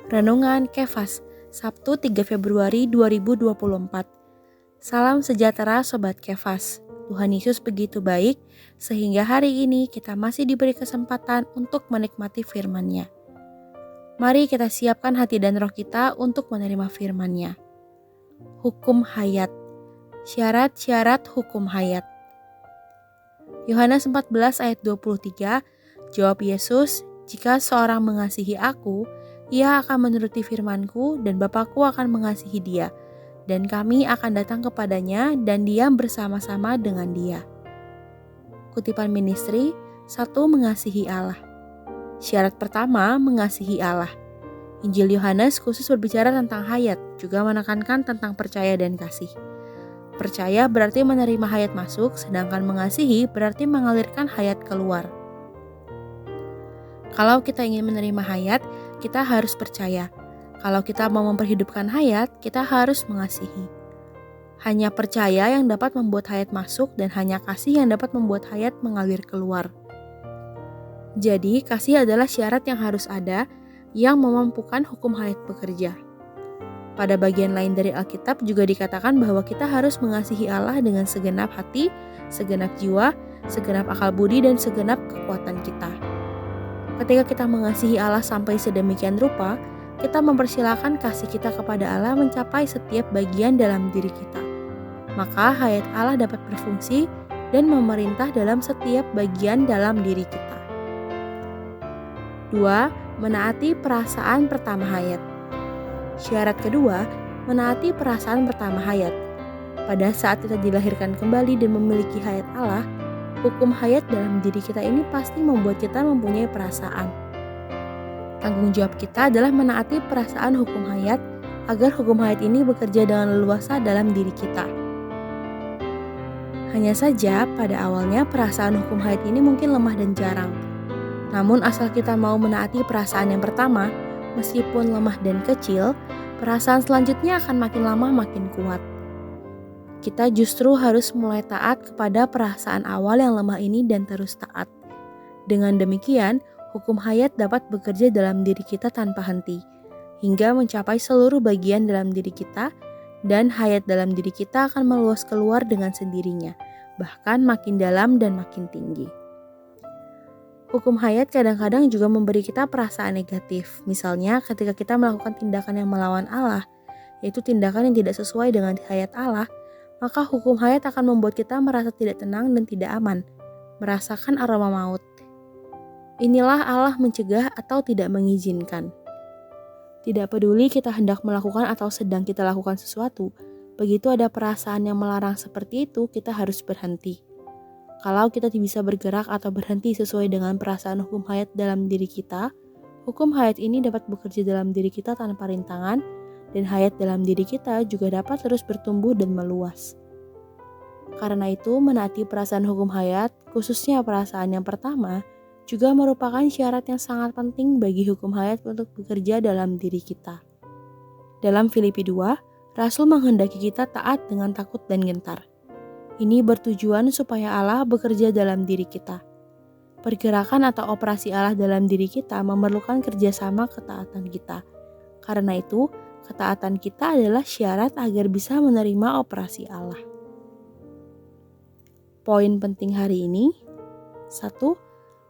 Renungan Kefas, Sabtu 3 Februari 2024. Salam sejahtera Sobat Kefas. Tuhan Yesus begitu baik, sehingga hari ini kita masih diberi kesempatan untuk menikmati firman-Nya. Mari kita siapkan hati dan roh kita untuk menerima firman-Nya. Hukum hayat. Syarat-syarat hukum hayat. Yohanes 14 ayat 23, jawab Yesus, "Jika seorang mengasihi aku, ia akan menuruti firman-Ku dan Bapa-Ku akan mengasihi dia, dan kami akan datang kepadanya dan diam bersama-sama dengan dia." Kutipan ministry, 1. Mengasihi Allah. Syarat pertama, mengasihi Allah. Injil Yohanes khusus berbicara tentang hayat, juga menekankan tentang percaya dan kasih. Percaya berarti menerima hayat masuk, sedangkan mengasihi berarti mengalirkan hayat keluar. Kalau kita ingin menerima hayat, kita harus percaya. Kalau kita mau memperhidupkan hayat, kita harus mengasihi. Hanya percaya yang dapat membuat hayat masuk dan hanya kasih yang dapat membuat hayat mengalir keluar. Jadi, kasih adalah syarat yang harus ada yang memampukan hukum hayat bekerja. Pada bagian lain dari Alkitab juga dikatakan bahwa kita harus mengasihi Allah dengan segenap hati, segenap jiwa, segenap akal budi, dan segenap kekuatan kita. Ketika kita mengasihi Allah sampai sedemikian rupa, kita mempersilahkan kasih kita kepada Allah mencapai setiap bagian dalam diri kita. Maka hayat Allah dapat berfungsi dan memerintah dalam setiap bagian dalam diri kita. 2. Menaati perasaan pertama hayat. Syarat kedua, menaati perasaan pertama hayat. Pada saat kita dilahirkan kembali dan memiliki hayat Allah, hukum hayat dalam diri kita ini pasti membuat kita mempunyai perasaan. Tanggung jawab kita adalah menaati perasaan hukum hayat agar hukum hayat ini bekerja dengan leluasa dalam diri kita. Hanya saja pada awalnya perasaan hukum hayat ini mungkin lemah dan jarang. Namun asal kita mau menaati perasaan yang pertama, meskipun lemah dan kecil, perasaan selanjutnya akan makin lama makin kuat. Kita justru harus mulai taat kepada perasaan awal yang lemah ini dan terus taat. Dengan demikian, hukum hayat dapat bekerja dalam diri kita tanpa henti, hingga mencapai seluruh bagian dalam diri kita, dan hayat dalam diri kita akan meluas keluar dengan sendirinya, bahkan makin dalam dan makin tinggi. Hukum hayat kadang-kadang juga memberi kita perasaan negatif, misalnya ketika kita melakukan tindakan yang melawan Allah, yaitu tindakan yang tidak sesuai dengan hayat Allah, maka hukum hayat akan membuat kita merasa tidak tenang dan tidak aman, merasakan aroma maut. Inilah Allah mencegah atau tidak mengizinkan. Tidak peduli kita hendak melakukan atau sedang kita lakukan sesuatu, begitu ada perasaan yang melarang seperti itu, kita harus berhenti. Kalau kita tidak bisa bergerak atau berhenti sesuai dengan perasaan hukum hayat dalam diri kita, hukum hayat ini dapat bekerja dalam diri kita tanpa rintangan, dan hayat dalam diri kita juga dapat terus bertumbuh dan meluas. Karena itu, menaati perasaan hukum hayat, khususnya perasaan yang pertama, juga merupakan syarat yang sangat penting bagi hukum hayat untuk bekerja dalam diri kita. Dalam Filipi 2, Rasul menghendaki kita taat dengan takut dan gentar. Ini bertujuan supaya Allah bekerja dalam diri kita. Pergerakan atau operasi Allah dalam diri kita memerlukan kerjasama ketaatan kita. Karena itu, ketaatan kita adalah syarat agar bisa menerima operasi Allah. Poin penting hari ini, 1.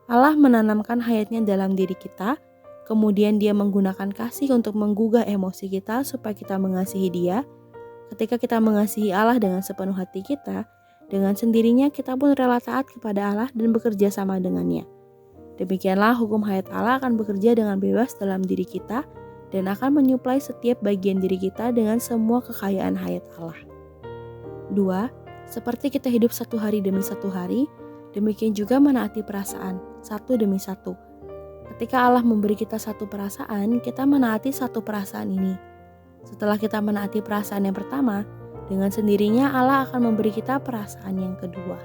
Allah menanamkan hayatnya dalam diri kita, kemudian Dia menggunakan kasih untuk menggugah emosi kita supaya kita mengasihi Dia. Ketika kita mengasihi Allah dengan sepenuh hati kita, dengan sendirinya kita pun rela taat kepada Allah dan bekerja sama dengannya. Demikianlah hukum hayat Allah akan bekerja dengan bebas dalam diri kita dan akan menyuplai setiap bagian diri kita dengan semua kekayaan hayat Allah. 2. Seperti kita hidup satu hari demi satu hari, demikian juga menaati perasaan, satu demi satu. Ketika Allah memberi kita satu perasaan, kita menaati satu perasaan ini. Setelah kita menaati perasaan yang pertama, dengan sendirinya Allah akan memberi kita perasaan yang kedua.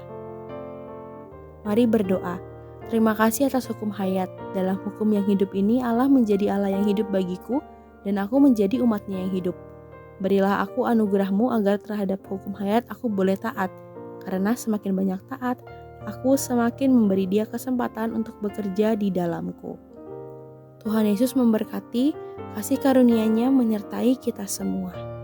Mari berdoa. Terima kasih atas hukum hayat. Dalam hukum yang hidup ini, Allah menjadi Allah yang hidup bagiku, dan aku menjadi umat-Nya yang hidup. Berilah aku anugerah-Mu agar terhadap hukum hayat aku boleh taat, karena semakin banyak taat, aku semakin memberi Dia kesempatan untuk bekerja di dalamku. Tuhan Yesus memberkati, kasih karunia-Nya menyertai kita semua.